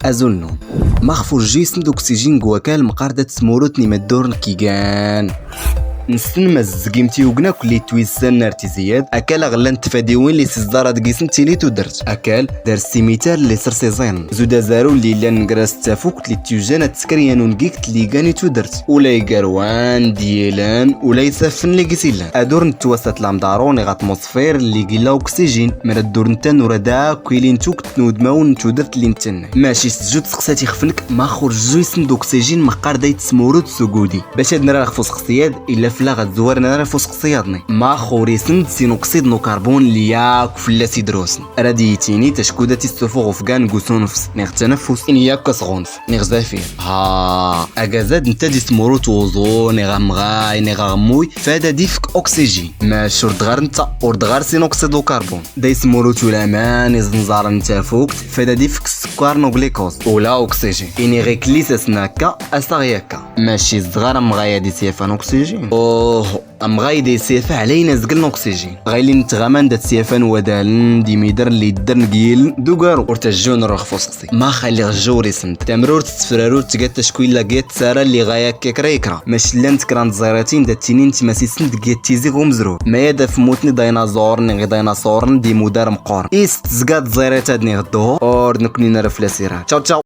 ازولنون مغفور جيسن دوكسيجين غواكال مقاردة سموروتني مدورن كيغان نسن مزقيمتي وقنا كلي تويسان ارتزياد اكل غلان تفاديوين لي سزدارة دقيسن تيليتو درت اكل دار السيميتار اللي سر سيزين زودا زارو اللي لان نقراس تافوك لي تيوجانا تسكريانو نقيكت اللي قاني تودرت ولا يقروان ديالان ولا يسافن لي قسيلان ادور نتوسط لامدارون غاتموسفير اللي قيلا اوكسيجين مرد دور نتان وردا كويلين توك تنود ماون تودرت اللي نتن ماشي سجود سقساتي خفنك ما خرج جويسن دوكسيجين مقار دايت سمورود سوغودي باش هاد نرا خفوس قصياد الا فلا غتزورنا راه فوسق صيادني ما خوريسن سينوكسيد نو كربون لياك فلا سيدروسن راديتيني تشكوداتي السفوغ فكان غوسونفس نيغ تنفس ان ياك صغونف نيغ زافير ها اغازاد نتا دي سموروت وزو نيغ مغاي نيغ غموي فادا ديفك اوكسيجين ما شرط غار نتا ورد غار سينوكسيد نو كربون داي سموروت ولا مان زنزار نتا فوكت فادا ديفك السكر نو غليكوز ولا اوكسيجين اني غير كليساس ناكا اساغياكا ماشي صغار مغايا دي سيفان اوكسيجين ام غايدي سيفا علينا زقلنا اوكسيجين غايلي نتغامان دات سيفان ودالن دي ميدر اللي در نقيل دوغارو ورتجون رخفوس قصي ما خلي غجوري سنت تمرور تسفرارو تقات شكوين لاقيت سارا اللي غايا كيكرا يكرا ماش لان تكران زيراتين دات تينين تماسي سنت قيت تيزي غمزرو ما يدا فموتني ديناصور نغي ديناصور دي مدار مقور ايست زقات زيرات هادني غدو اور نكوني نرفلا سيرا تشاو تشاو.